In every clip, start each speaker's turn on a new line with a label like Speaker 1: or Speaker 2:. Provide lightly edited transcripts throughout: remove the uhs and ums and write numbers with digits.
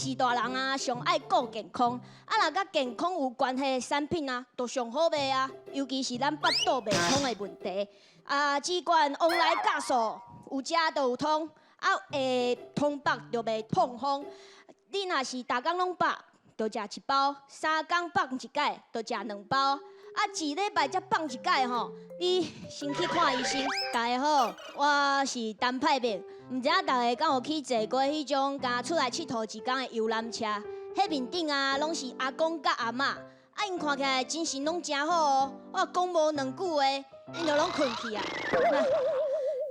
Speaker 1: 是大人啊，上爱顾健康。啊，若甲健康有关系的产品啊，都上好卖啊。尤其是咱腹肚袂通的问题，啊，只管往来加速，有食就有通，啊，会通饱就袂痛风。你若是逐工拢饱，就食一包；3工放一届，就食2包。啊，一礼拜才放一届吼，你先去看医生。大家好，我是陈派明，毋知影大家敢有去坐过迄种敢出来佚佗一工的游览车？迄面顶啊，拢是阿公甲阿嬷，啊，因看起来精神拢真好哦。我讲无2句话，因就拢困去啊。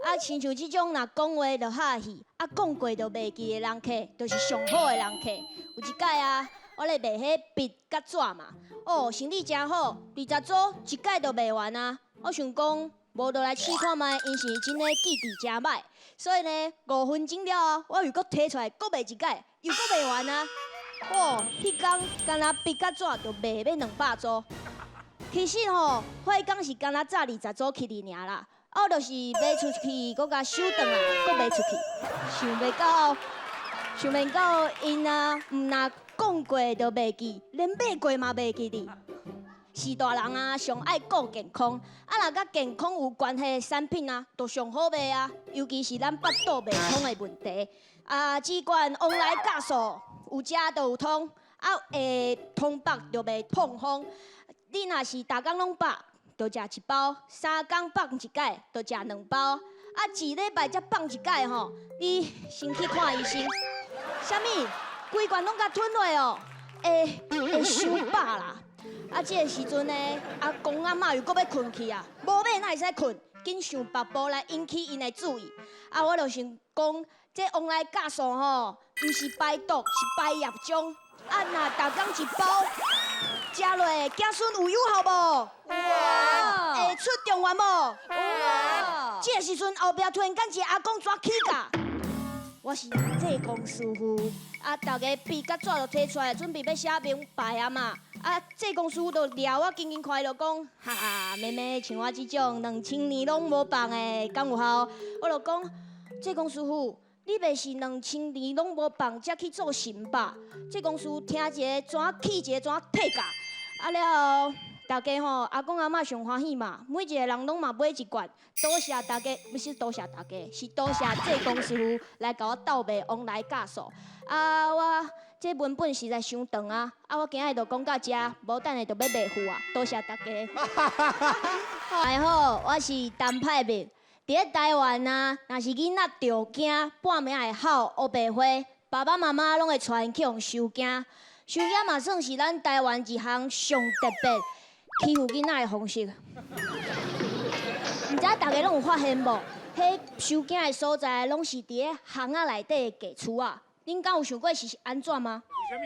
Speaker 1: 啊，亲像即种若讲话就哈气，啊讲过就袂记的人客，就是上好的人客。有一届啊，我咧卖迄笔甲纸嘛，哦，生意真好，20组一届就卖完啊。我想讲，无就来试看卖，因是真诶记忆真歹。所以呢，5分钟了后，我又搁摕出来，搁卖一届，又搁卖完啊。哦，迄天干那笔甲纸就卖要200组。其实吼，迄天是干那早20组去哩尔啦。我就是卖出去，搁甲收转来，搁卖出去。想袂到因啊，毋若讲过就袂记，连买过嘛袂记哩。是大人啊，上爱顾健康。啊，若甲健康有关系的产品啊，都上好卖啊。尤其是咱腹肚袂通的问题，啊，只管往来加速，有食就有通，啊，会通饱就袂痛风。你若是逐工拢饱，就食一包；3工放一届，就食2包。啊，一礼拜才放一届吼，你先去看医生。啥物？规罐拢甲吞落哦，会伤饱啦。啊，这个时阵呢，阿公阿嬷又搁要困去啊，无买哪会使困？紧想别步来引起因的注意。啊，我就想讲，这往来加速吼，毋是排毒，是排业障。啊，若逐工一包，食落子孙有有效无？
Speaker 2: 哇！
Speaker 1: 会出状元无？
Speaker 2: 哇！
Speaker 1: 这个时阵后壁突然间一个阿公抓起架，我是济公师傅。啊，大家笔甲纸就摕出来，准备要写明白啊嘛。啊，济公师傅就撩我紧紧看，就讲，哈哈，妹妹像我这种2000年拢无放的，敢有效？我就讲，济公师傅，你袂是2000年拢无放才去做神吧？济公师傅听一个怎起一个怎退价，啊了后。大家吼，阿公阿嬷上欢喜嘛，每一个人拢嘛买一罐。多谢大家，不是多谢大家，是多谢济公师傅来甲我斗卖往来加速。啊，我这文本实在伤长啊，我今日就讲到这，无等下就要卖付啊。多谢大家。大家好，我是陈派明。伫咧台湾啊，若是囡仔着惊，半暝会哭、黑白花，爸爸妈妈拢会带因去用收惊。收惊嘛算是咱台湾一项上特别。欺负囡仔的方式，毋知大家拢有发现无？迄收惊的所在，拢是伫咧巷仔内底的家厝啊。恁敢有想过是安怎吗？
Speaker 3: 为什么？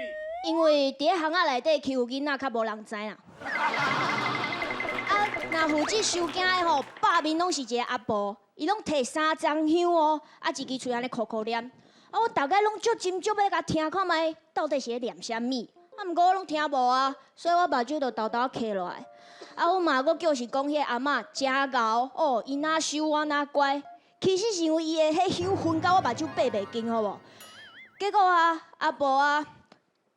Speaker 1: 因为伫咧巷仔内底欺负囡仔，较无人知啦。啊，若负责收惊的吼，百面拢是一个阿婆，伊拢摕3张香哦，啊，一支喙安尼哭哭念。啊，我大概拢足斟足要甲听看卖，到底是咧念啥物？啊，毋过我拢听无啊，所以我目睭就豆豆起落来。啊，我妈佫叫是讲迄阿嬷真贤哦，伊哪收我哪乖。其实是因为伊的迄香熏到我目睭爬袂紧，好无？结果啊，阿婆啊，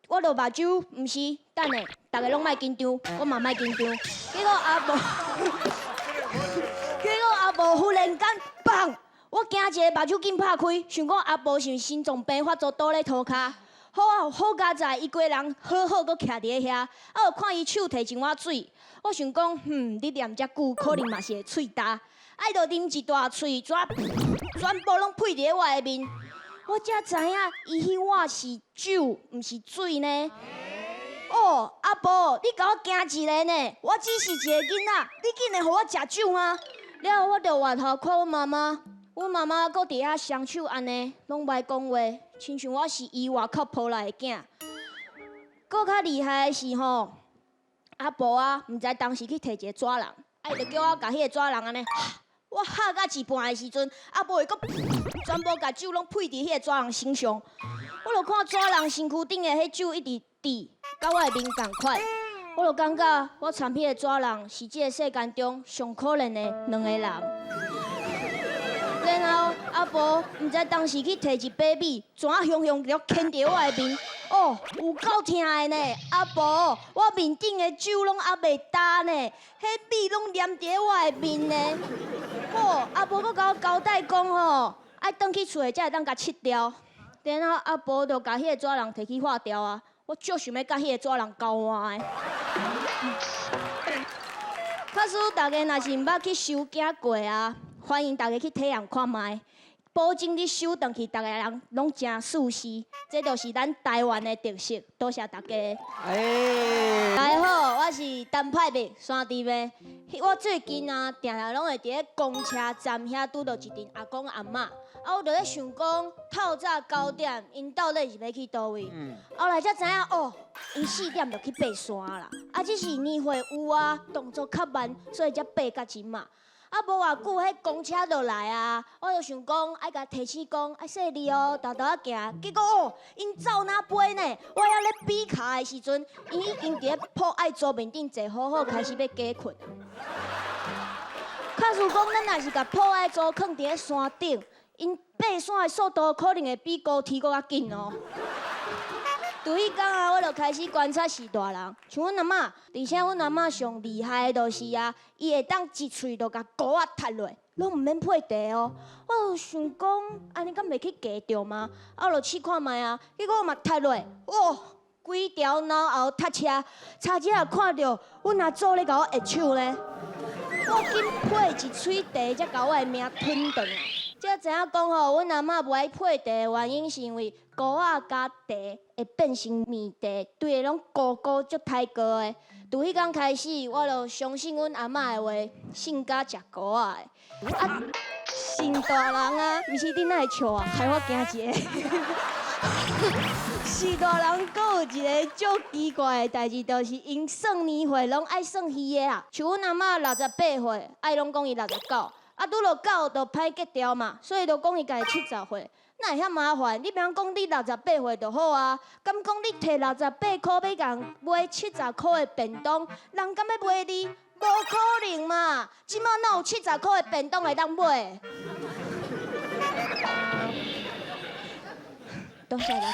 Speaker 1: 我著目睭毋是，等下，大家拢莫紧张，我嘛莫紧张。结果阿婆忽然间砰！我惊一个目睭紧拍开，想讲阿婆是心脏病发作倒咧涂骹。好佳在，伊规人好好，佫徛伫咧遐，啊，就看伊手摕一碗水，我想讲，你念遮久，可能嘛是会喙焦，啊，伊就啉一大喙，全部拢呸伫咧我的面，我才知影，伊迄碗是酒，毋是水呢。哦，阿婆，你甲我惊一个呢，我只是一个囡仔，你竟然互我食酒吗？了后我就回头看我妈妈。阮妈妈搁伫遐双手安尼，拢袂讲话，亲像我是伊外口抱来的囝。搁较厉害的是吼，阿婆啊，毋知当时去摕一个纸人，伊就叫我甲迄个纸人安尼，我吓到一半的时阵，阿婆伊搁全部甲酒拢呸伫迄个纸人身上，我就看纸人身躯顶的迄酒一直滴，甲我的面共款，我就感觉我参迄个纸人是这个世间中上可怜的2个人。然后阿婆毋知当时去摕一把米，怎雄雄就牵着我的面，哦，有够疼的呢！阿婆，我面顶的酒拢还袂干呢，迄米拢黏伫我的面呢。哦，阿婆佫甲我交代讲吼，爱转去厝才会当甲切掉。然后阿婆就甲迄个纸人摕去化掉啊。我足想要甲迄个纸人交换的。假使大家若是毋捌去收囝过啊，欢迎大家去体验看卖。保证你收回去，大家人拢真舒适，这就是咱台湾的特色。多谢大家。大家好，我是陈派妹山猪妹。我最近啊，定定拢会伫咧公车站遐拄到一阵阿公阿嬷，我就咧想讲，透早9点，因到底是要去倒位？后来才知影哦，因4点就去爬山啦。只是年岁有啊，动作较慢，所以才爬到即嘛。无偌久，迄公车就来啊！我就想讲，爱甲提醒讲，爱细力哦，豆豆仔行。结果哦，因走哪飞呢？我还咧比卡的时阵，因已经伫咧破爱桌面顶坐好好，开始要假困。假如讲咱若是甲破爱桌放伫咧山顶，因爬山的速度可能会比高铁搁较紧哦。từ迄天啊，我就开始观察是大人，像阮阿嬷，而且阮阿嬷上厉害的就是啊，伊会当一喙就甲菇仔踢落，拢毋免配茶哦。我就想讲，安尼敢袂去夹着吗？我就试看卖啊，结果嘛踢落，哇，规条脑后踢车，差只也看到阮阿祖咧甲我压手呢。我紧配一喙茶，才甲我的命吞断啊！才知影讲吼，阮阿嬷不爱配茶的原因是因为菇仔加茶会变成面茶，对个拢糊糊足太高的。từ迄天开始，我就相信阮阿嬷的话，信甲食菇仔的。啊，新大人啊，毋是恁哪会笑啊，害我惊一个。是大人，阁有一个足奇怪的代志，就是因算年岁拢爱算虚的啊。像阮阿嬷68岁，爱拢讲伊69。啊，拄着9就歹结掉嘛，所以就讲伊家己70岁，哪会遐麻烦？你别讲你68岁就好啊，敢讲你摕68块要共买70块的便当，人敢要买你？无可能嘛！即马哪有70块的便当会当买？多谢大家。